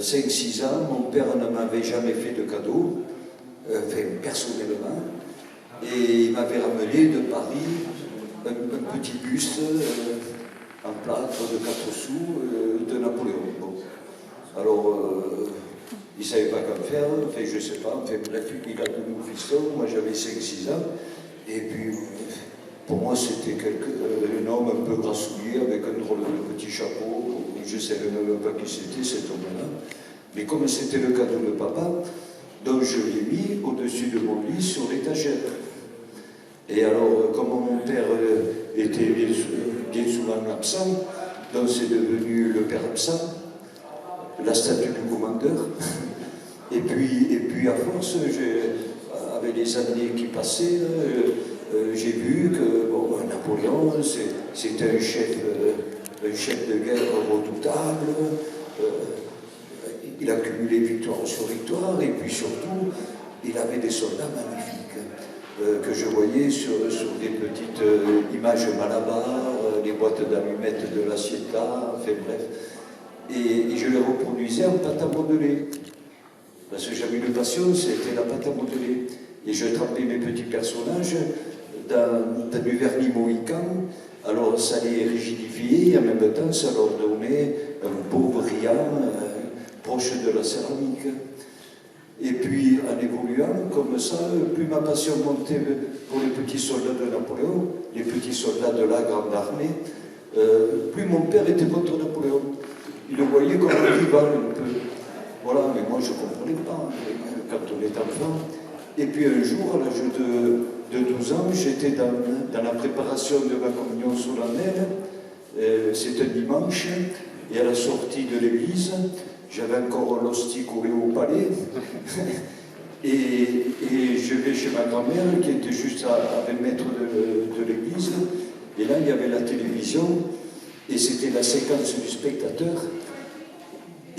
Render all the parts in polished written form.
5-6 ans, mon père ne m'avait jamais fait de cadeau, enfin personnellement, et il m'avait ramené de Paris un petit buste en plâtre de 4 sous de Napoléon. Bon. Alors, il ne savait pas quoi faire, enfin je ne sais pas, enfin bref, il a de nouveaux fistons, moi j'avais 5-6 ans, et puis pour moi c'était un homme un peu grassouillet avec un drôle de petit chapeau, je ne savais même pas qui c'était cet homme-là, mais comme c'était le cadeau de papa, donc je l'ai mis au-dessus de mon lit sur l'étagère. Et alors, comme mon père était bien souvent absent, donc c'est devenu le père absent, la statue du commandeur. Et puis à force, avec les années qui passaient, j'ai vu que bon, Napoléon, c'était un chef de guerre redoutable. Il a cumulé victoire sur victoire, et puis surtout, il avait des soldats magnifiques que je voyais sur des petites images Malabar, les boîtes d'allumettes de la Ciotat, enfin bref. Et je les reproduisais en pâte à modeler. Parce que j'avais une passion, c'était la pâte à modeler. Et je trempais mes petits personnages dans du vernis mohican. Alors ça les rigidifiait et en même temps ça leur donnait un beau brillant proche de la céramique. Et puis en évoluant comme ça, plus ma passion montait pour les petits soldats de Napoléon, les petits soldats de la grande armée, plus mon père était contre Napoléon. Il le voyait comme un rival un peu. Voilà, mais moi je ne comprenais pas quand on est enfant. Et puis un jour, à l'âge de 12 ans, j'étais dans la préparation de ma communion solennelle. C'est un dimanche, et à la sortie de l'église, j'avais encore l'hostie collée au palais. et je vais chez ma grand-mère, qui était juste à 20 mètres de l'église. Et là, il y avait la télévision, et c'était la séquence du spectateur.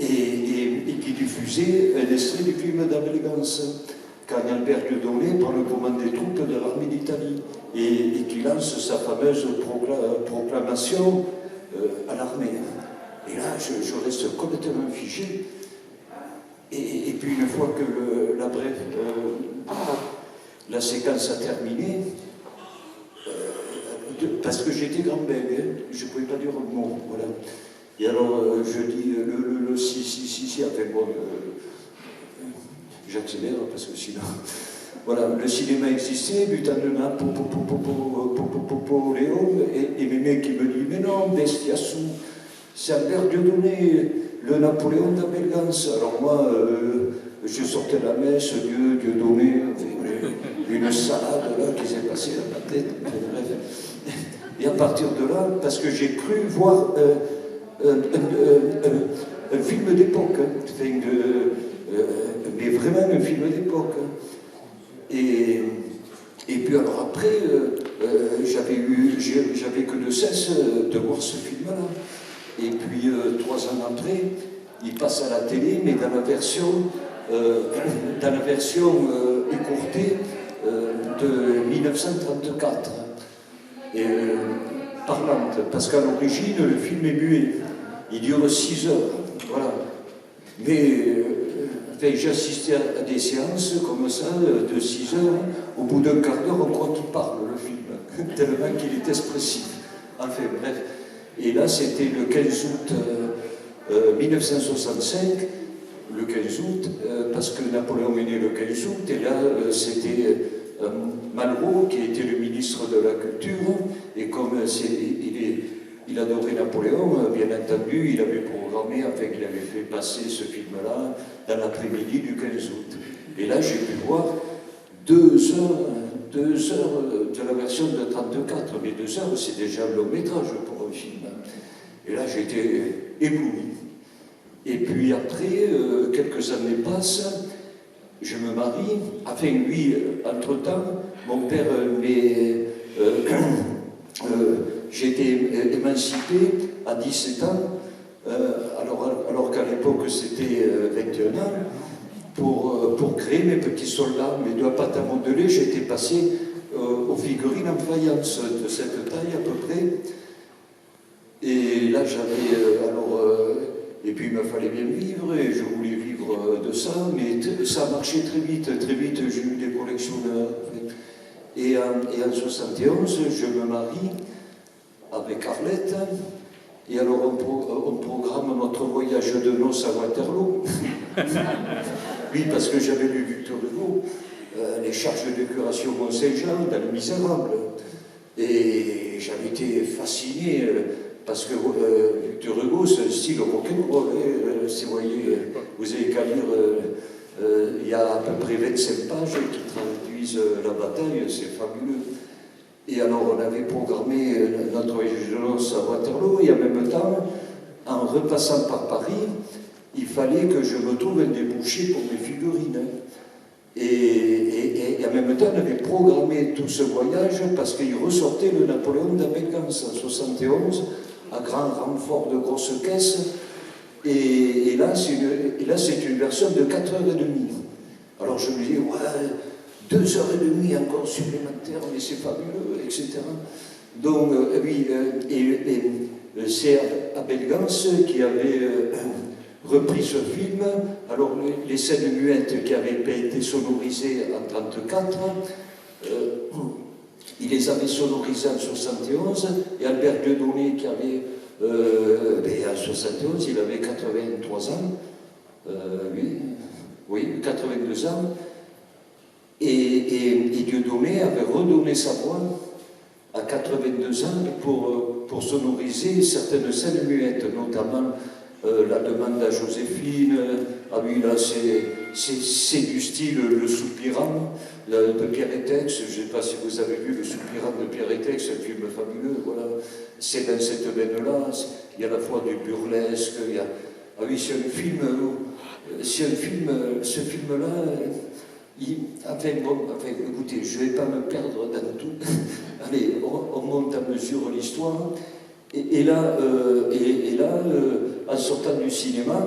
Et qui diffusait un extrait du film d'Abelgance, quand Albert Dieudonné prend le commande des troupes de l'armée d'Italie et qui lance sa fameuse proclamation à l'armée. Et là, je reste complètement figé. Et puis une fois que la séquence a terminé, parce que j'étais grand-bègue, hein, je ne pouvais pas dire un mot, voilà. Et alors, je dis, si, enfin bon, j'accélère parce que sinon... Voilà, le cinéma existait, Butanema, Léon, et mes mecs qui me disent, mais non, Bestiassou, c'est Albert Dieudonné, le Napoléon d'Abelgance. Alors moi, je sortais la messe, Dieudonné, une salade là qui s'est passée dans ma tête, bref. Et à partir de là, parce que j'ai cru voir... un film d'époque, hein, mais vraiment un film d'époque. Et puis alors après, j'avais que de cesse de voir ce film-là. Et puis 3 ans après, il passe à la télé, mais dans la version écourtée de 1934. Et, parlante, parce qu'à l'origine, le film est muet. Il dure 6 heures, voilà. Mais j'ai assisté à des séances comme ça, de 6 heures. Au bout d'un quart d'heure, on croit qu'il parle, le film, tellement qu'il est expressif. Enfin, bref. Et là, c'était le 15 août 1965, le 15 août, parce que Napoléon est né le 15 août, et là, c'était Malraux, qui était le ministre de la Culture, et comme il adorait Napoléon, bien entendu, il avait programmé, enfin, qu'il avait fait passer ce film-là dans l'après-midi du 15 août. Et là, j'ai pu voir 2 heures de la version de 34, mais 2 heures, c'est déjà un long métrage pour un film. Et là, j'étais ébloui. Et puis après, quelques années passent, je me marie, enfin lui, entre-temps, mon père j'ai été émancipé à 17 ans, alors qu'à l'époque c'était 21 ans, pour créer mes petits soldats, mes 2 pâtes à modeler, j'étais passé aux figurines en faïence de cette taille à peu près. Et là j'avais Et puis il me fallait bien vivre, et je voulais vivre de ça, mais ça marchait très vite, j'ai eu des collectionneurs. Et en 71, je me marie avec Arlette, et alors on programme notre voyage de noces à Waterloo. Oui, parce que j'avais lu Victor Hugo, les charges de curation Mont-Saint-Jean dans Les Misérables. Et j'avais été fasciné, parce que Victor Hugo, c'est un style rock'n'roll. Vous avez qu'à lire, il y a à peu près 25 pages qui traduisent la bataille, c'est fabuleux. Et alors on avait programmé notre voyage de noces à Waterloo, et en même temps, en repassant par Paris, il fallait que je me trouve un débouché pour mes figurines. Et en même temps, on avait programmé tout ce voyage parce qu'il ressortait le Napoléon d'Abelgance en 71, à grand renfort de grosses caisses. Et là, c'est une version de 4h30. Alors je me disais, ouais, 2h30 encore supplémentaires, mais c'est fabuleux, etc. Donc, oui, c'est Abelgance qui avait repris ce film. Alors, les scènes muettes qui avaient été sonorisées en 1934, il les avait sonorisées en 1971, et Albert Dieudonné, qui avait, en 1971, il avait 83 ans, oui, 82 ans, et Dieudonné avait redonné sa voix à 82 ans pour sonoriser certaines scènes muettes, notamment la demande à Joséphine. Ah oui, là c'est du style Le Soupirant de Pierre Étex. Je ne sais pas si vous avez vu Le Soupirant de Pierre Étex, un film fabuleux, voilà. C'est dans cette veine-là, il y a à la fois du burlesque, il y a... Ah oui, c'est un film, ce film-là, écoutez, je ne vais pas me perdre dans tout. Allez, on monte à mesure l'histoire. Et là, en sortant du cinéma,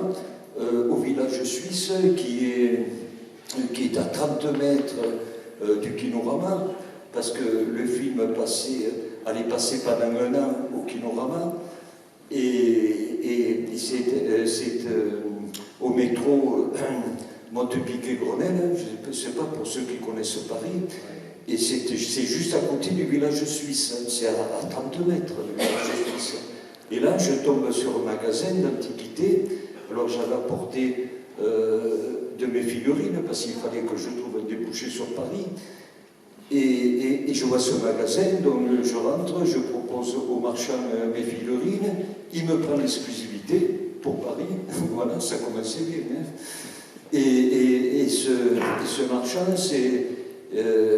au village suisse, qui est à 30 mètres du Kinorama, parce que le film allait passer pendant un an au Kinorama, et c'est au métro Montpiquet-Grenelle, je ne sais pas pour ceux qui connaissent Paris, et c'est juste à côté du village suisse, c'est à 30 mètres du village suisse. Et là, je tombe sur un magasin d'antiquités. Alors j'avais apporté de mes figurines, parce qu'il fallait que je trouve un débouché sur Paris. Et je vois ce magasin, donc je rentre, je propose au marchand mes figurines, il me prend l'exclusivité pour Paris. Voilà, ça commençait bien. Hein. Et ce marchand,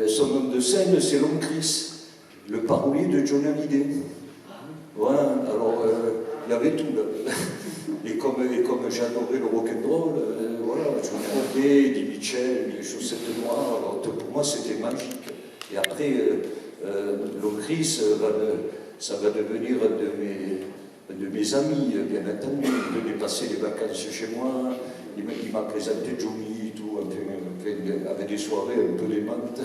son nom de scène, c'est Long Chris, le parolier de Johnny Hallyday. Voilà, alors il y avait tout là. Et comme j'adorais le rock'n'roll, voilà, je me Eddie Mitchell, les chaussettes noires, alors pour moi c'était magique. Et après, Long Chris, ça va devenir de mes amis, bien entendu. Il venait passer les vacances chez moi, il m'a présenté Johnny, tout, avec des soirées un peu démentes.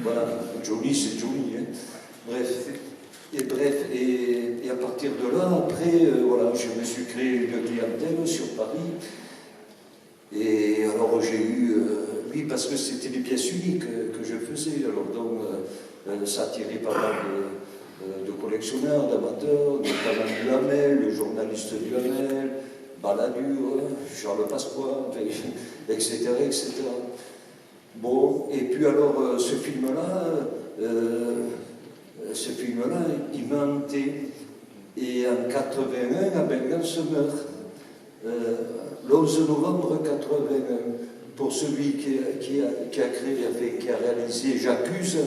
Voilà, Johnny c'est Johnny. Hein. Bref. Et à partir de là, après, voilà, je me suis créé une clientèle sur Paris. Et alors j'ai eu, oui, parce que c'était des pièces uniques que je faisais. Alors donc, ça attirait pas mal de collectionneurs, d'amateurs, notamment Duhamel, le journaliste Duhamel, Balladur, Charles Pasqua, etc., etc. Bon, et puis alors, ce film-là, il m'a hanté. Et en 81, Abelgance meurt. Le 11 novembre 81, pour celui qui a réalisé J'accuse,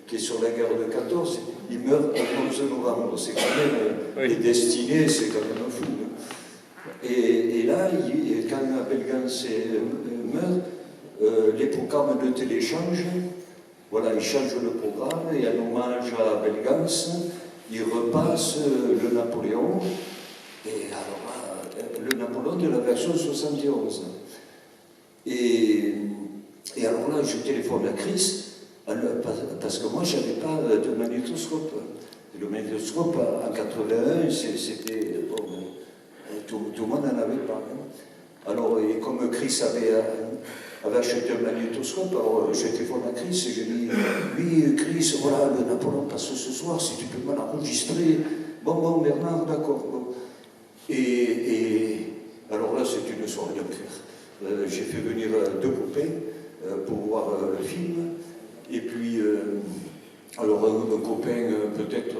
qui est sur la guerre de 14, il meurt le 11 novembre. C'est quand même, les destinées, c'est quand même fou. Et là, quand Abelgance meurt, les programmes de télé changent. Voilà, il change le programme et en hommage à Abelgance, il repasse le Napoléon. Et alors là, le Napoléon de la version 71. Et alors là, je téléphone à Chris, parce que moi, je n'avais pas de magnétoscope. Le magnétoscope, en 81, c'était... Bon, Tout le monde n'en avait pas. Hein. Alors, et comme Chris avait acheté un magnétoscope, alors j'ai téléphoné à Chris et j'ai dit oui, Chris, voilà, le Napoléon passe ce soir, si tu peux mal enregistrer. Bon, Bernard, d'accord. Bon. Et alors là, c'est une soirée d'enfer. J'ai fait venir 2 copains pour voir le film. Et puis, alors un copain, peut-être,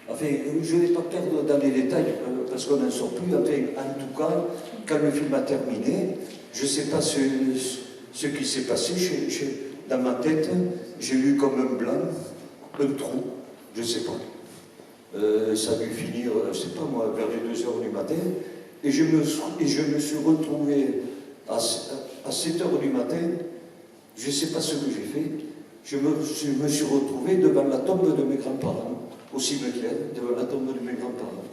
enfin, je ne vais pas perdre dans les détails parce qu'on n'en sort plus. Enfin, en tout cas, quand le film a terminé, je ne sais pas ce qui s'est passé dans ma tête. J'ai eu comme un blanc, un trou, je ne sais pas. Ça a dû finir, je ne sais pas moi, vers les 2 heures du matin. Et je me suis retrouvé à 7 heures du matin. Je ne sais pas ce que j'ai fait. Je me suis retrouvé devant la tombe de mes grands-parents, au cimetière, devant la tombe de mes grands-parents.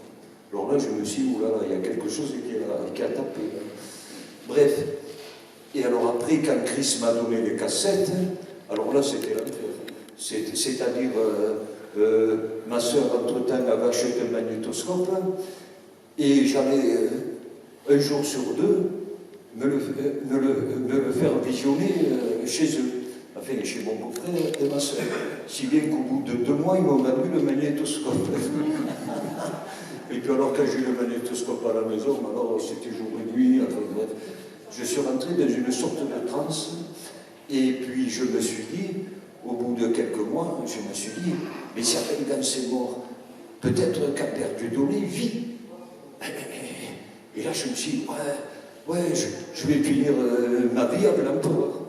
Alors là, je me suis dit, oulala, il y a quelque chose qui a tapé. Bref. Et alors après, quand Chris m'a donné les cassettes, alors là, c'était l'enfer. C'est-à-dire, ma soeur, entre-temps, avait acheté un magnétoscope, et j'allais, un jour sur 2, me le faire visionner chez eux. Enfin, chez mon beau-frère et ma soeur. Si bien qu'au bout de 2 mois, ils m'ont vendu le magnétoscope. Et puis alors, quand j'ai eu le magnétoscope à la maison, alors c'était jour et nuit, enfin bref. Je suis rentré dans une sorte de transe, et puis je me suis dit, au bout de quelques mois, je me suis dit, mais si quand c'est mort, peut-être qu'Albert Dieudonné vit. Et là, je me suis dit, ouais, je vais finir ma vie avec l'empereur.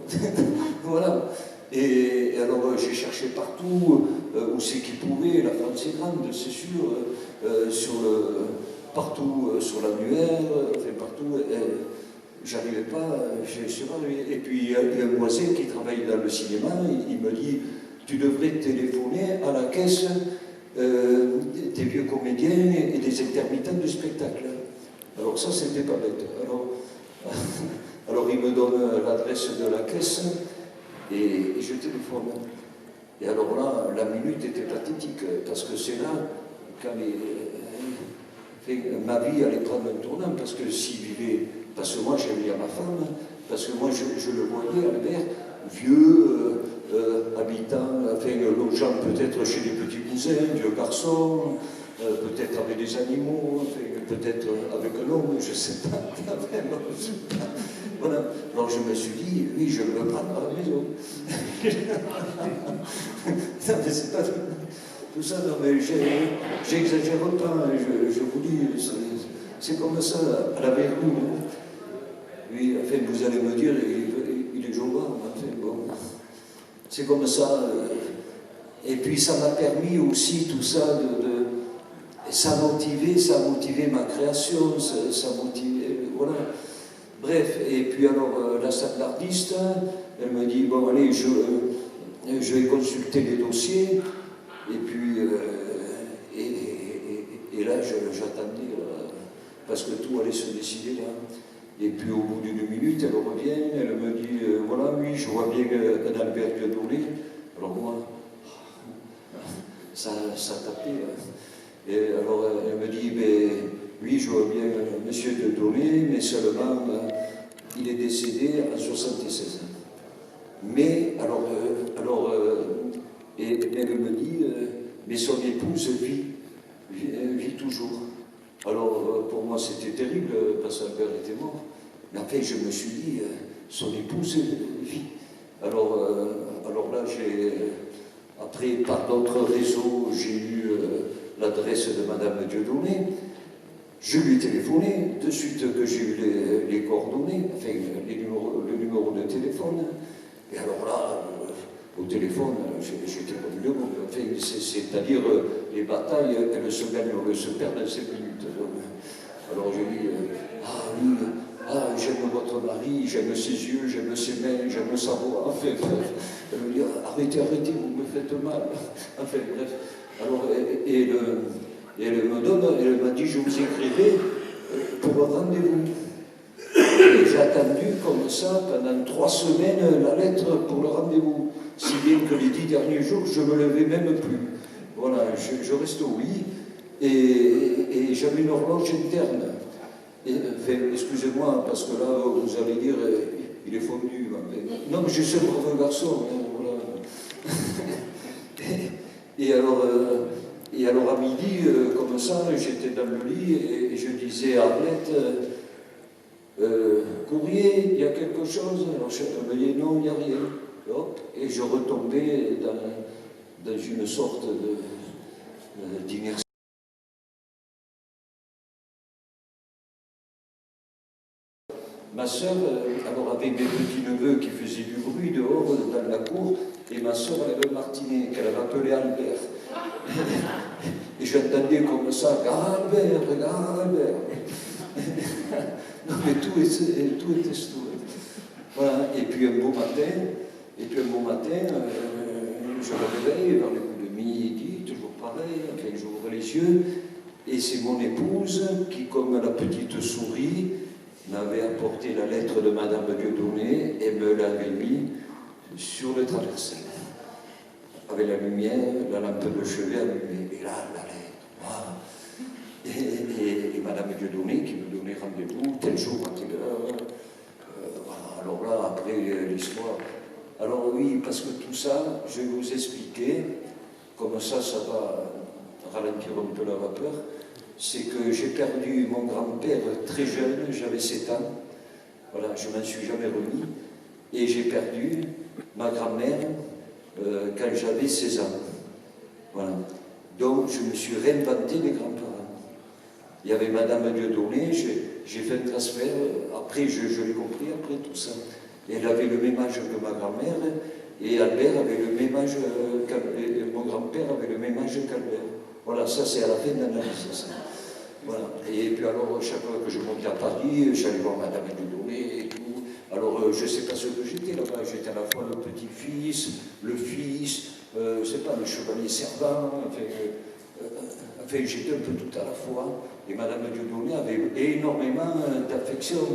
Voilà. Et alors j'ai cherché partout où c'est qu'il pouvait, la France est grande, c'est sûr, partout sur l'annuaire, enfin partout, j'arrivais pas, je sais pas. Et puis il y a un voisin qui travaille dans le cinéma, il me dit, tu devrais téléphoner à la caisse des vieux comédiens et des intermittents du spectacle. Alors ça, c'était pas bête. Alors il me donne l'adresse de la caisse et je téléphone. Et alors là, la minute était pathétique, parce que c'est là, quand ma vie allait prendre un tournant, parce que s'il vivait, parce que moi j'aimais à ma femme, parce que moi je le voyais, Albert, vieux, habitant, enfin logeant peut-être chez des petits cousins, vieux garçon, peut-être avec des animaux, peut-être avec un homme, je ne sais pas. Voilà. Alors je me suis dit, oui, je veux le prendre à la maison. Non, mais c'est pas tout ça, non, mais j'exagère pas, je vous dis, c'est comme ça, à la vertu. Oui, enfin, vous allez me dire, il est journal, enfin, bon. C'est comme ça. Et puis ça m'a permis aussi tout ça ça a motivé ma création, ça a motivé, voilà. Bref, et puis alors la standardiste, elle me dit, bon allez, je vais consulter les dossiers, et puis, et là j'attendais, parce que tout allait se décider là. Et puis au bout d'1 minute, elle revient, elle me dit, voilà, oui, je vois bien un Albert Dieudonné. Alors moi, ça tapait. Et alors elle me dit, ben, oui, je vois bien monsieur Dieudonné, mais seulement, il est décédé en 76 ans. Mais, alors et elle me dit, mais son épouse vit toujours. Alors, pour moi, c'était terrible, parce qu'Albert était mort. Mais après, je me suis dit, son épouse vit. Alors là, après, par d'autres réseaux, j'ai eu l'adresse de Madame Dieudonné. Je lui ai téléphoné, de suite que j'ai eu les coordonnées, enfin, le numéro de téléphone. Et alors là, au téléphone, j'étais comme le monde. Enfin, c'est-à-dire, les batailles, elles se gagnent, elles se perdent en 5 minutes. Alors je dis, ah oui, j'aime votre mari, j'aime ses yeux, j'aime ses mains, j'aime sa voix. Enfin, bref. Elle me dit, arrêtez, vous me faites mal. Enfin, bref. Alors, et elle m'a dit, je vous écrirai pour un rendez-vous. Et j'ai attendu comme ça pendant 3 semaines la lettre pour le rendez-vous. Si bien que les 10 derniers jours, je ne me levais même plus. Voilà, je reste au lit. et j'avais une horloge interne. Enfin, excusez-moi, parce que là, vous allez dire, il est fondu. Non, mais je suis un brave garçon. Hein, voilà. et alors, à midi, comme ça, j'étais dans le lit et je disais à Arlette, courrier, il y a quelque chose? Alors je me disais, non, il n'y a rien. Hop, et je retombais dans une sorte d'inertie. Ma sœur, alors avec mes petits-neveux qui faisaient du bruit dehors dans la cour, et ma sœur avait un martinet qu'elle avait appelé Albert. Et j'entendais comme ça, Albert, Albert. Non mais tout était sourd. Voilà, et puis un beau matin, je me réveille vers le coup de midi, toujours pareil, enfin j'ouvre les yeux, et c'est mon épouse qui, comme la petite souris, m'avait apporté la lettre de Madame Dieudonné et me l'avait mis sur le traversier. Avec la lumière, la lampe de chevet allumée, et là, la lettre. Wow. Et Madame Dieudonné qui me donnait rendez-vous, tel jour, à telle heure. Voilà. Alors là, après l'histoire. Alors oui, parce que tout ça, je vais vous expliquer, comme ça va ralentir un peu la vapeur. C'est que j'ai perdu mon grand-père très jeune, j'avais 7 ans, voilà, je m'en suis jamais remis, et j'ai perdu ma grand-mère quand j'avais 16 ans. Voilà. Donc je me suis réinventé des grands-parents. Il y avait Madame Dieudonné, j'ai fait un transfert, après je l'ai compris, après tout ça. Et elle avait le même âge que ma grand-mère, et Albert avait le même âge, mon grand-père avait le même âge qu'Albert. Voilà, ça c'est à la fin de l'analyse. Voilà. Et puis alors, chaque fois que je montais à Paris, j'allais voir Madame Dieudonné et tout. Alors, je ne sais pas ce que j'étais là-bas. J'étais à la fois le petit-fils, le fils, je ne sais pas, le chevalier servant. Enfin, j'étais un peu tout à la fois. Et Madame Dieudonné avait énormément d'affection.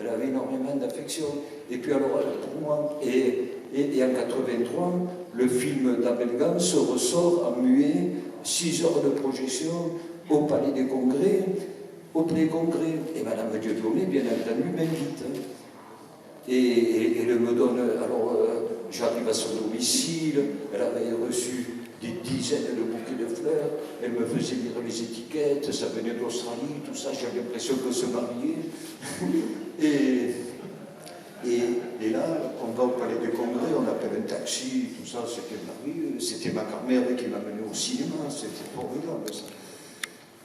Elle avait énormément d'affection. Et puis alors, pour moi, et en 83, le film d'Abel Gance ressort en muet, 6 heures de projection au Palais des Congrès, et Madame Dieudonné, bien entendu, m'invite. Et elle me donne, alors j'arrive à son domicile, elle avait reçu des dizaines de bouquets de fleurs, elle me faisait lire les étiquettes, ça venait d'Australie, tout ça, j'avais l'impression de se marier. Et là, on va au Palais des Congrès, on appelle un taxi, tout ça, c'était merveilleux. C'était ma grand-mère qui m'a mené au cinéma, c'était formidable ça.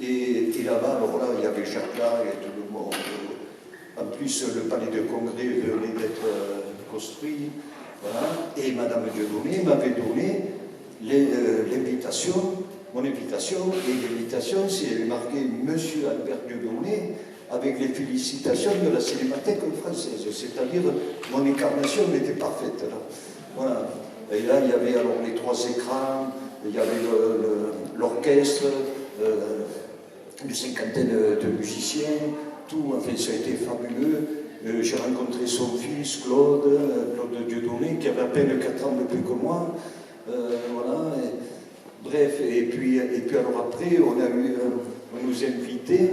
Et là-bas, alors là, il y avait Jacquard et tout le monde. En plus, le Palais des Congrès venait d'être construit. Voilà. Et Madame Dieudonné m'avait donné l'invitation, mon invitation, et l'invitation, c'est marqué Monsieur Albert Dieudonné, avec les félicitations de la Cinémathèque française, c'est-à-dire mon incarnation était parfaite. Là. Voilà. Et là, il y avait alors les 3 écrans, il y avait l'orchestre, une cinquantaine de musiciens, tout, enfin ça a été fabuleux. J'ai rencontré son fils, Claude Dieudonné, qui avait à peine 4 ans de plus que moi. Voilà. Bref, et puis alors après, on nous invitait,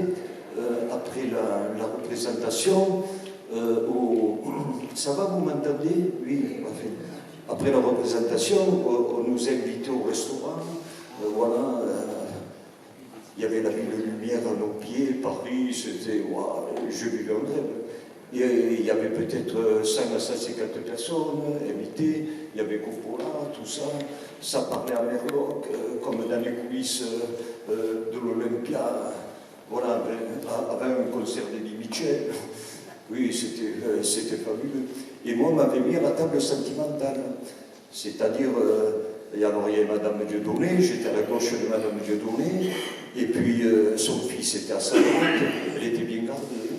après la représentation, ça va, vous m'entendez? Oui, enfin, après la représentation, on nous invitait au restaurant, voilà, il y avait la ville de lumière à nos pieds, Paris, c'était, waouh, je vivais un rêve. Il y avait peut-être 100 à 150 personnes invitées, il y avait Coppola, tout ça, ça parlait à Merloc, comme dans les coulisses de l'Olympia. Voilà, avant un concert d'Eddie Mitchell, oui, c'était fabuleux. Et moi, on m'avait mis à la table sentimentale, c'est-à-dire, il y avait Madame Dieudonné, j'étais à la gauche de Madame Dieudonné, et puis son fils était à sa droite, elle était bien gardée.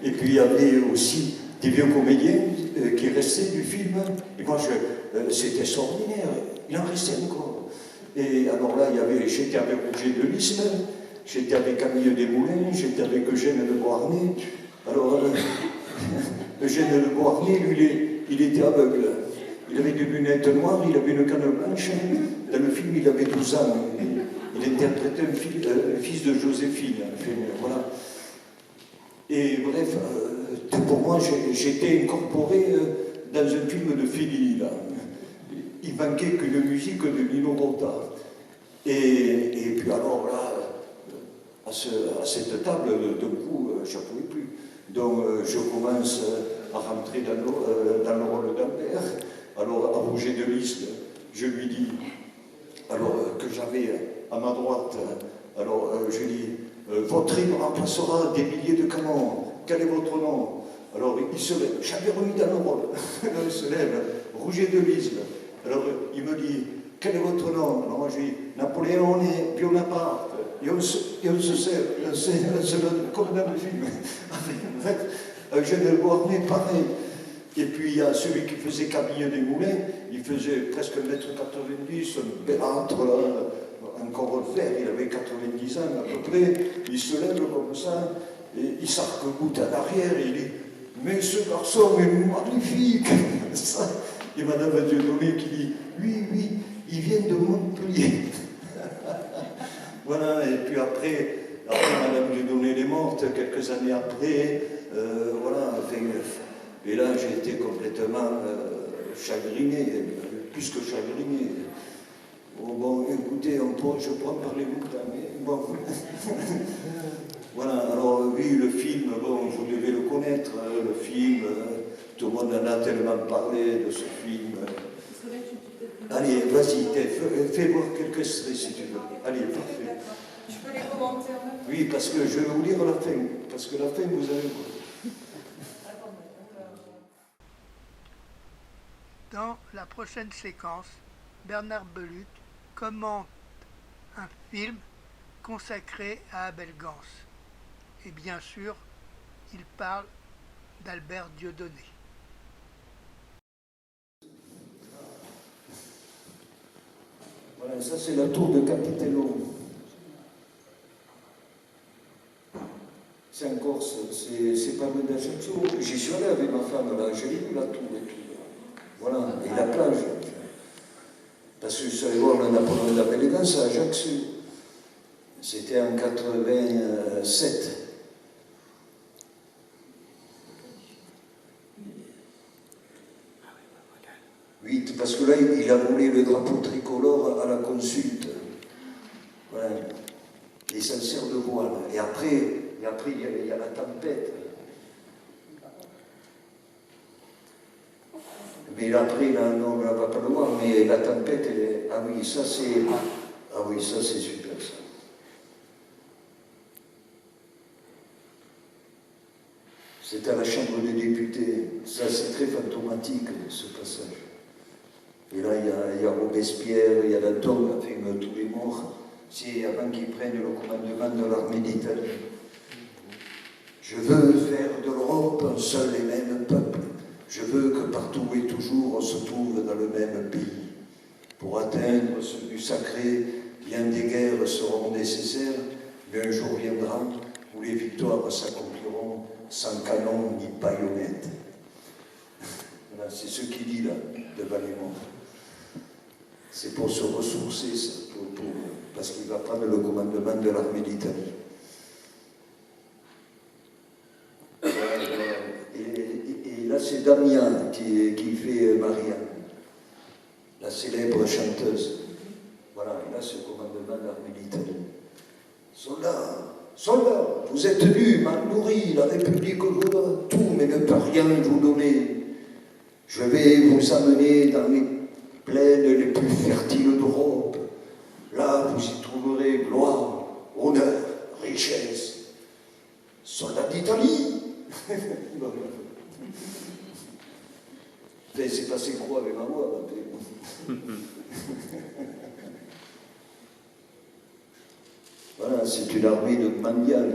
Et puis il y avait aussi des vieux comédiens qui restaient du film, et moi, c'était extraordinaire, il en restait encore. Et alors là, j'étais avec Roger de Lisle, j'étais avec Camille Desmoulins, j'étais avec Eugène Le Beauharnais. Alors, Eugène Le Beauharnais, lui, il était aveugle. Il avait des lunettes noires, il avait une canne blanche. Dans le film, il avait 12 ans. Il interprétait un fils de Joséphine. Voilà. Et bref, pour moi, j'étais incorporé dans un film de Fellini, là. Il manquait qu'une musique de Nino Rota. Et puis alors là, à cette table, d'un coup, je ne pouvais plus. Donc je commence à rentrer dans le rôle d'Albert. Alors à Roger de Lisle, je lui dis, alors que j'avais à ma droite, alors je dis, votre hymne remplacera des milliers de canons. Quel est votre nom? Alors il se lève, j'avais remis dans le rôle. Il se lève, Roger de Lisle. Alors il me dit, quel est votre nom? Alors moi je dis, Napoléon et Bonaparte. Et on se sert, comme dans le film. En fait, Eugène Beauharnais, pareil. Et puis il y a celui qui faisait Camille Desmoulins, il faisait presque 1m90, un bellâtre, encore vert, il avait 90 ans à peu près, il se lève comme ça, et il s'arc-boute en arrière, et il dit, mais ce garçon est magnifique. Ça, et Madame Dieudonné qui dit, oui, il vient de Montpellier. Voilà, et puis après Madame Dieudonné est morte, quelques années après, voilà, enfin, et là j'ai été complètement chagriné, plus que chagriné. Oh, bon, écoutez, je pourrais en parler longtemps, mais bon. Voilà, alors oui, le film, bon, vous devez le connaître, le film, tout le monde en a tellement parlé de ce film. Allez, vas-y, fais voir quelques extraits si tu veux. Allez, parfait. Je peux les commenter en même temps. Oui, parce que je vais vous lire la fin, parce que la fin, vous allez voir. Dans la prochaine séquence, Bernard Beluc commente un film consacré à Abel Gance. Et bien sûr, il parle d'Albert Dieudonné. Voilà, ça c'est la tour de Capitello. C'est en Corse, c'est pas loin d'Ajaccio. J'y suis allé avec ma femme là, j'ai vu la tour et tout. Voilà, et la plage. Parce que je suis allé voir le Napoléon d'Abel Gance à Ajaccio. C'était en 87. Oui, parce que là, il a volé le drapeau tricolore à la consulte. Voilà. Et ça sert de voile. Et après il y a la tempête. Mais après, là, non, on ne va pas le voir, mais la tempête, ah oui, ça c'est super, ça. C'est à la Chambre des députés. Ça, c'est très fantomatique, ce passage. Et là, il y a Robespierre, il y a la tombe, avec tous les morts. C'est avant qu'ils prennent le commandement de l'armée d'Italie. Je veux faire de l'Europe un seul et même peuple. Je veux que partout et toujours on se trouve dans le même pays. Pour atteindre ce but sacré, bien des guerres seront nécessaires, mais un jour viendra où les victoires s'accompliront sans canon ni baïonnette. Voilà, c'est ce qu'il dit là, devant les morts. C'est pour se ressourcer, parce qu'il va prendre le commandement de l'armée d'Italie. Et là, c'est Damien qui fait Marianne, la célèbre chanteuse. Voilà, et là, c'est le commandement de l'armée d'Italie. Soldats, vous êtes nus, mal nourris, la République vous donne tout, mais ne peut rien vous donner. Je vais vous amener dans les plaines les plus fertiles d'Europe. Là, vous y trouverez gloire, honneur, richesse. Soldats d'Italie. C'est passé quoi avec ma voix? Voilà, c'est une armée de mendiants.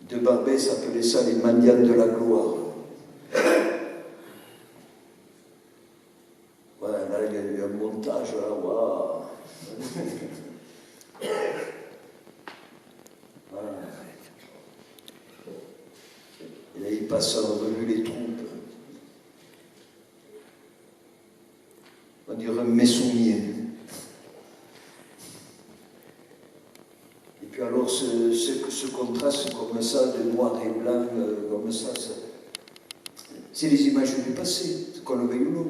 De Barbès appelait ça les mendiants de la gloire. Voilà, là il y a eu un montage, là, waouh. Voilà. Et là, il passe en revue les troupes. On dirait un Messonnier. noir et blanc, comme ça. C'est les images du passé, qu'on le veuille ou non.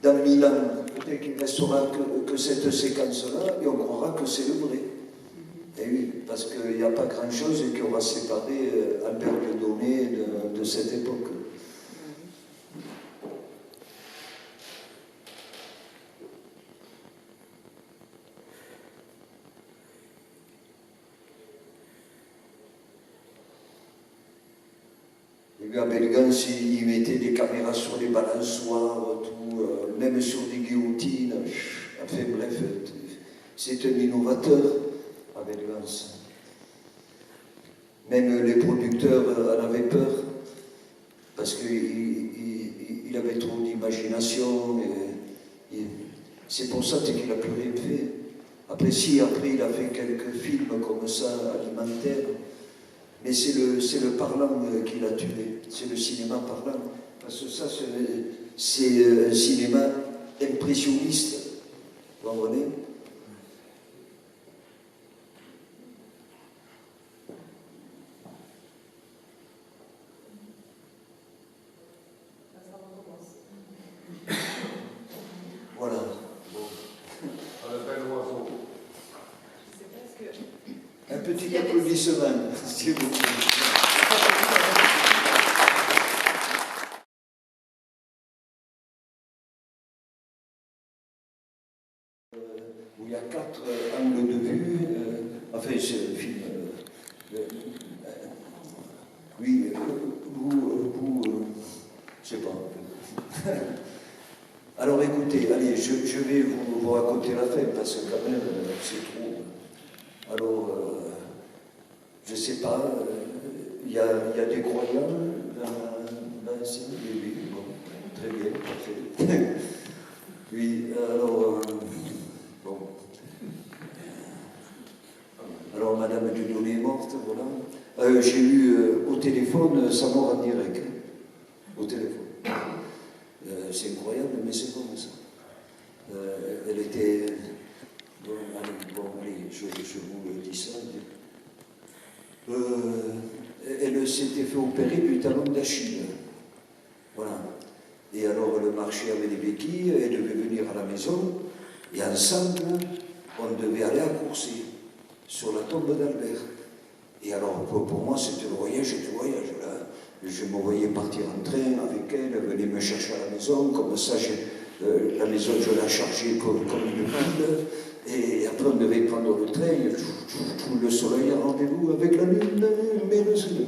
Dans 1000 ans, peut-être qu'il ne restera que cette séquence-là, et on croira que c'est le vrai. Et oui, parce qu'il n'y a pas grand-chose qui aura séparé Albert Dieudonné de cette époque. Et bien à Belleganse, il mettait des caméras sur les balançoires, tout, même sur des guillotines. Enfin bref, c'est un innovateur à Belleganse. Même les producteurs en avaient peur, parce qu'il avait trop d'imagination. C'est pour ça qu'il n'a plus rien fait. Après, il a fait quelques films comme ça, alimentaires. Mais c'est le parlant qui l'a tué, c'est le cinéma parlant. Parce que ça, c'est un cinéma impressionniste. Vous comprenez ? Voilà. Bon. Un petit applaudissement, s'il vous plaît. Où il y a 4 angles de vue. Enfin, c'est un film. Oui, je sais pas. Alors écoutez, allez, je vais vous raconter la fin, parce que quand même, c'est trop. Alors, je ne sais pas, il y a des croyants dans ces oui, bon, très bien, parfait. Oui, alors, bon. Alors, Madame Dieudonné est morte, voilà. J'ai eu au téléphone sa mort en direct, au téléphone. C'est incroyable, mais c'est comme ça. Elle était... Bon, allez, je vous le dis ça. Elle s'était fait opérer du talon d'Achille. Voilà. Et alors, le marché avait des béquilles, elle devait venir à la maison, et ensemble, on devait aller à Courset, sur la tombe d'Albert. Et alors, pour moi, c'était le voyage là. Je me voyais partir en train avec elle, elle venait me chercher à la maison, comme ça, la maison, je la chargeais comme une pile. Et après, on devait prendre le train, le soleil a rendez-vous avec la lune, mais le soleil,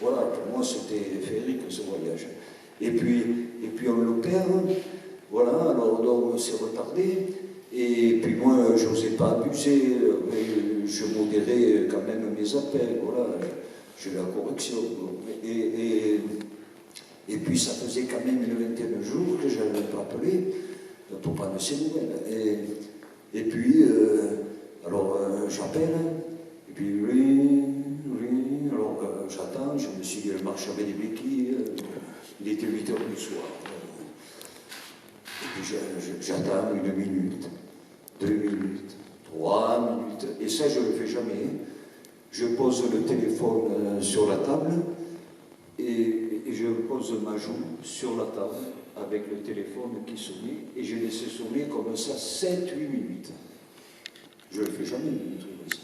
voilà, pour moi, c'était féerique, ce voyage. Et puis on l'opère, voilà, alors on s'est retardé, et puis moi, je n'osais pas abuser, je modérais quand même mes appels, voilà, j'ai la correction. Et puis ça faisait quand même une vingtaine de jours que je n'avais pas appelé, pour prendre ses nouvelles. Et puis, alors j'appelle, et puis oui, alors j'attends, je me suis dit, le marché avait des béquilles, il était 8 h du soir. Et puis j'attends 1 minute, 2 minutes, 3 minutes, et ça je ne le fais jamais. Je pose le téléphone sur la table, et je pose ma joue sur la table, avec le téléphone qui sonnait, et j'ai laissé sonner comme ça 7-8 minutes. Je ne le fais jamais, un truc comme ça.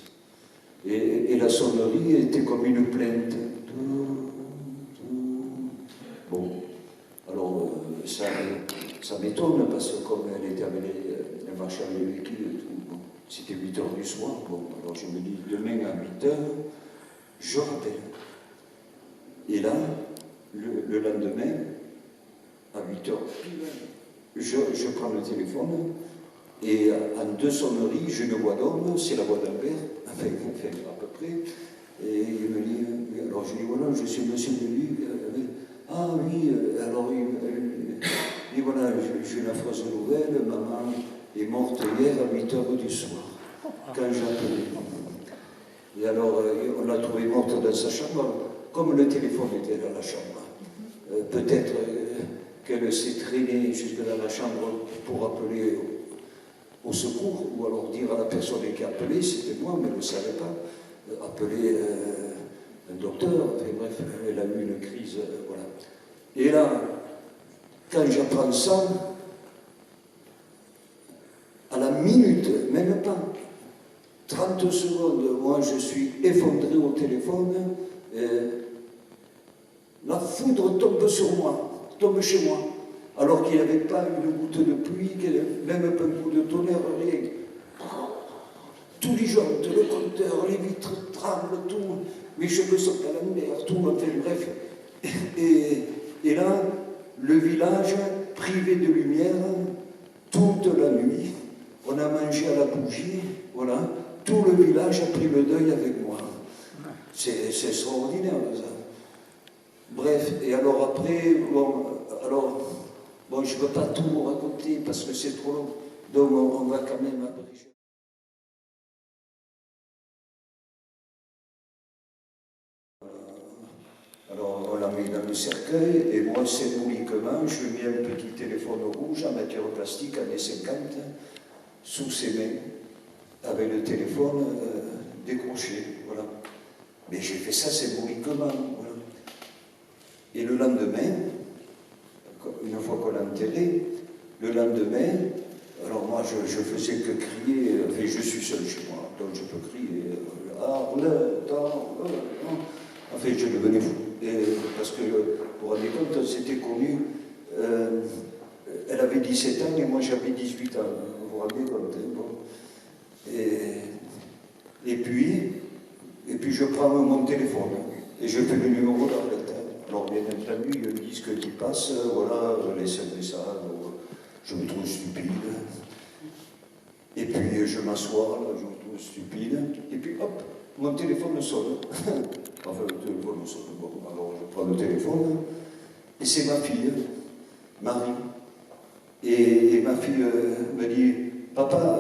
Et la sonnerie était comme une plainte. Bon, alors ça m'étonne, parce que comme elle était amenée, elle marchait avec les véhicules, bon, c'était 8 h du soir, bon, alors je me dis, demain à 8 h, je rappelle. Et là, le lendemain, à 8 h, je prends le téléphone, et en 2 sonneries, j'ai une voix d'homme, c'est la voix d'Albert, enfin, à peu près, et il me dit, alors je dis, voilà, je suis monsieur de lui, ah oui, alors et voilà, j'ai une affreuse nouvelle, maman est morte hier à 8 h du soir, quand j'ai appelé. Et alors, on l'a trouvée morte dans sa chambre, comme le téléphone était dans la chambre. Peut-être qu'elle s'est traînée jusque dans la chambre pour appeler au secours, ou alors dire à la personne qui a appelé, c'était moi, mais elle ne le savait pas. appeler un docteur. Enfin, bref, elle a eu une crise, voilà. Et là, quand j'apprends ça, à la minute, même pas, 30 secondes, moi je suis effondré au téléphone, la foudre tombe sur moi, tombe chez moi, alors qu'il n'y avait pas une goutte de pluie, même pas un coup de tonnerre, rien. Tout disjoncte, le compteur, les vitres tremblent, tout, mes cheveux sont à l'envers, tout, enfin bref. Et là, le village, privé de lumière, toute la nuit, on a mangé à la bougie, voilà, tout le village a pris le deuil avec moi. C'est extraordinaire, ça. Bref, et alors après, bon, je ne peux pas tout vous raconter parce que c'est trop long, donc on va quand même abréger. Alors on l'a mis dans le cercueil, et moi symboliquement, je mets un petit téléphone rouge en matière plastique, années 50, sous ses mains, avec le téléphone décroché, voilà. Mais j'ai fait ça symboliquement, voilà. Et le lendemain, une fois qu'on l'a enterré, le lendemain, alors moi je faisais que crier, enfin je suis seul chez moi, donc je peux crier, enfin je devenais fou. Parce que, vous vous rendez compte, c'était connu, elle avait 17 ans et moi j'avais 18 ans, vous vous rendez compte, hein, bon. Et puis je prends mon téléphone et je fais le numéro d'Arlette. Alors bien entendu, il y a un disque qui passe, voilà, laissez un message, je me trouve stupide. Et puis je m'assois, là, je me trouve stupide, et puis hop, mon téléphone sonne. Enfin, le téléphone sonne. Bon, alors je prends le téléphone, et c'est ma fille, Marie. Et ma fille me dit, papa,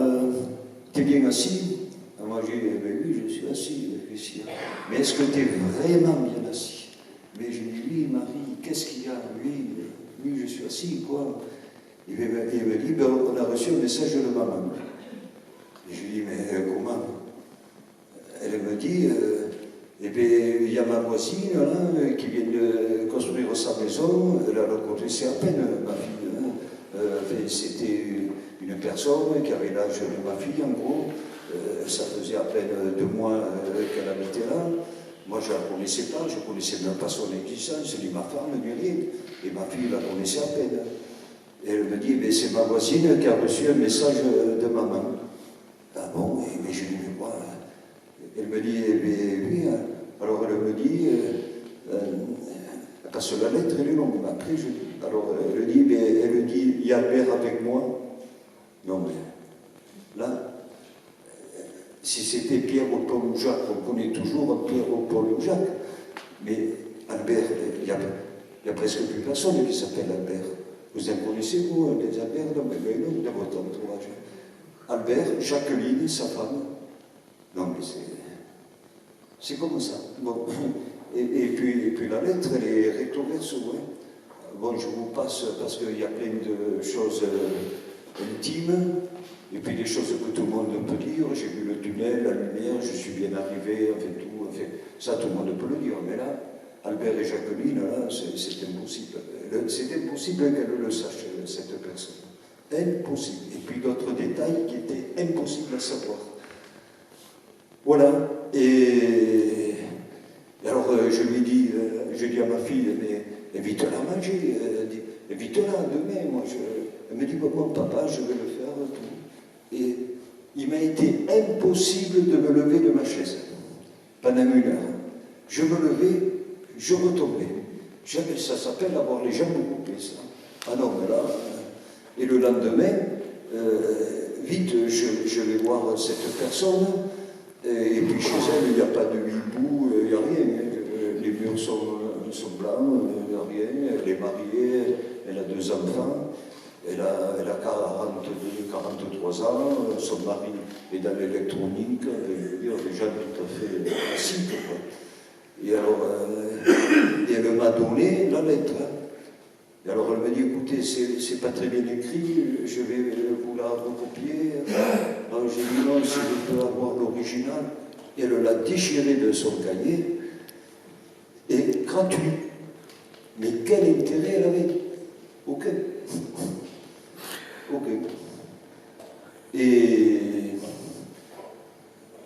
t'es bien assis? Moi j'ai dit, oui, je suis assis, mais est-ce que t'es vraiment bien assis? Mais je dis, oui, Marie, qu'est-ce qu'il y a? Oui, je suis assis, quoi? Et il me dit, ben, on a reçu un message de maman. Et je lui dis, mais comment? Elle me dit, eh bien, il y a ma voisine là, qui vient de construire sa maison, elle la connaissait à peine, ma fille. Hein. C'était une personne qui avait l'âge de ma fille, en gros. Ça faisait à peine 2 mois qu'elle habitait là. Moi, je ne la connaissais pas, je ne connaissais même pas son existence, ni ma femme, ni rien. Et ma fille la connaissait à peine. Et elle me dit, c'est ma voisine qui a reçu un message de maman. Ah bon, mais je lui dis, mais quoi? Elle me dit, oui. Alors elle me dit, parce que la lettre elle est longue, mais après je dis. Alors elle dit, il y a Albert avec moi. Non mais, là, si c'était Pierre ou Paul ou Jacques, on connaît toujours Pierre ou Paul ou Jacques. Mais Albert, il y a presque plus personne qui s'appelle Albert. Vous en connaissez, vous, les Albert? Non, mais non, dans votre entourage. Albert, Jacqueline, sa femme. Non, mais c'est comme ça. Bon. Et puis la lettre, elle est recto verso. Hein. Bon, je vous passe parce qu'il y a plein de choses intimes, et puis des choses que tout le monde peut dire. J'ai vu le tunnel, la lumière, je suis bien arrivé, enfin tout. Enfin, ça, tout le monde peut le dire. Mais là, Albert et Jacqueline, là, c'est impossible. C'est impossible qu'elle le sache, cette personne. Impossible. Et puis d'autres détails qui étaient impossibles à savoir. Voilà. Et alors je lui dis, à ma fille, mais invite-la à manger, invite-la demain. Moi, elle me dit, bon, papa, je vais le faire. Tout. Et il m'a été impossible de me lever de ma chaise pendant 1 heure. Je me levais, je retombais. Ça s'appelle avoir les jambes coupées, ça. Ah non, mais là... Et le lendemain, vite, je vais voir cette personne, et puis chez elle, il n'y a pas de hibou, il n'y a rien. Les murs sont blancs, il n'y a rien. Elle est mariée, elle a 2 enfants, elle a 43 ans, son mari est dans l'électronique, des gens tout à fait classiques. Et alors, elle m'a donné la lettre. Et alors elle me dit, écoutez, c'est pas très bien écrit, je vais vous la recopier. Alors j'ai dit non, si je peux avoir l'original. elle l'a déchiré de son cahier, et gratuit. Mais quel intérêt elle avait? Aucun. Aucun. Et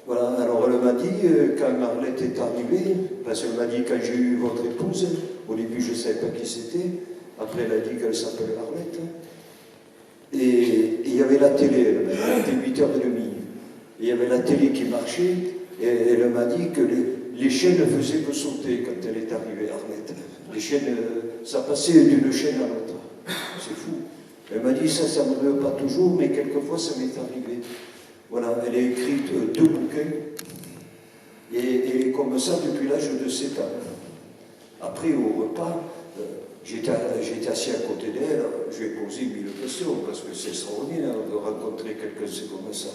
voilà, alors elle m'a dit, quand Arlette est arrivée, parce qu'elle m'a dit, quand j'ai eu votre épouse, au début je ne savais pas qui c'était, après elle a dit qu'elle s'appelait Arlette, et il y avait la télé, elle était 8h30, et il y avait la télé qui marchait, et elle m'a dit que les chaînes ne faisaient que sauter quand elle est arrivée, Arlette. Les chaînes, ça passait d'une chaîne à l'autre. C'est fou. Elle m'a dit, ça ne m'arrive pas toujours, mais quelquefois ça m'est arrivé. Voilà, elle a écrit 2 bouquins, et comme ça depuis l'âge de 7 ans. Après, au repas, j'étais assis à côté d'elle, je lui ai posé 1000 questions, parce que c'est extraordinaire de rencontrer quelqu'un comme ça.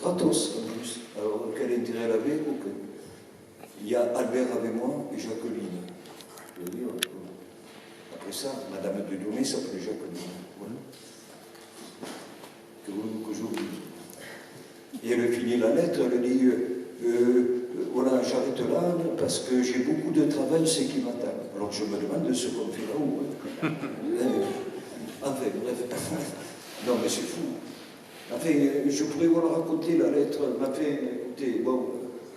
Gratos, en plus. Alors, quel intérêt elle avait? Aucun. Il y a Albert avec moi et Jacqueline. Je veux dire, après ça, Madame de Dionnet s'appelait Jacqueline. Voilà. Que voulez-vous que j'oublie? Et elle finit la lettre, elle dit voilà, j'arrête là parce que j'ai beaucoup de travail, c'est qui m'attend. Alors je me demande ce qu'on fait là-haut. Enfin, bref. Non, mais c'est fou. Enfin, je pourrais vous raconter la lettre. Enfin, écoutez, bon,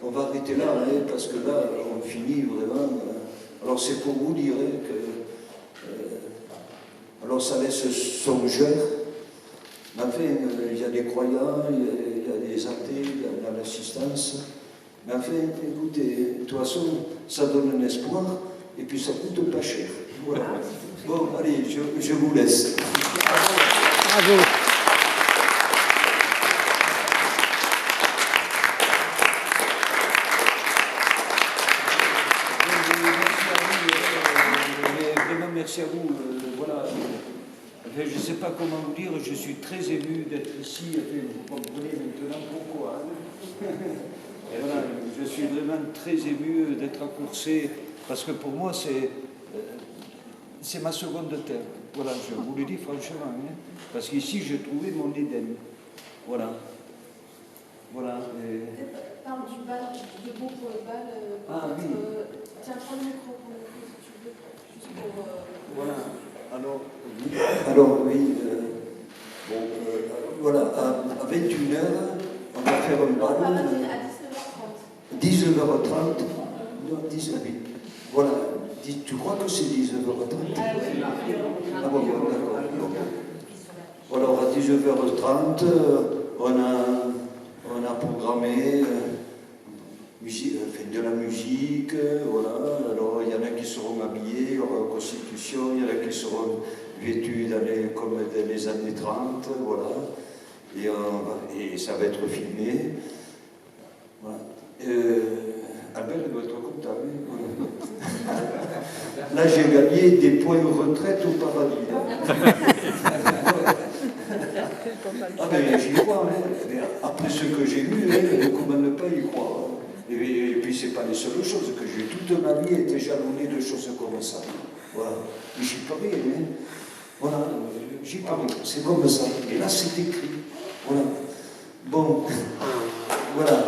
on va arrêter là, hein, parce que là, on finit vraiment. Alors c'est pour vous dire que. Alors ça laisse songeur. Mais enfin, il y a des croyants, il y a des athées, il y a l'assistance. Mais enfin, écoutez, de toute façon, ça donne un espoir, et puis ça coûte pas cher. Voilà. Bon, allez, je vous laisse. Bravo. Merci à vous. Voilà. Enfin, je ne sais pas comment vous dire, je suis très ému d'être ici. Enfin, vous comprenez maintenant pourquoi. Et voilà, je suis vraiment très ému d'être à Courcey, parce que pour moi, c'est ma seconde terre. Voilà, je vous le dis franchement. Hein, parce qu'ici, j'ai trouvé mon Éden. Voilà. Voilà. Parle du bal, du debout pour le bal. Ah oui. Tiens, prends le micro pour le coup, si tu veux. Juste pour. Voilà. Alors oui, bon, voilà, à 21h, on va faire un bal. À 19h30. 19h30. Non, 19h. Voilà. Tu crois que c'est 19h30? Ah bon, d'accord. Alors à 19h30, on a programmé de la musique, voilà. Alors il y en a qui seront habillés en constitution, il y en a qui seront vêtus comme dans les années 30, voilà. Et ça va être filmé. Voilà. Albert doit être content. Hein. Là, j'ai gagné des points retraite au paradis. Ah ben j'y crois, hein. Après ce que j'ai lu, comment ne pas y croire. Et puis c'est pas les seules choses que j'ai. Toute ma vie été jalonnée de choses comme ça. Voilà. Mais j'y parie, hein. Voilà, j'y parie. C'est comme ça. Et là c'est écrit. Voilà. Bon, voilà.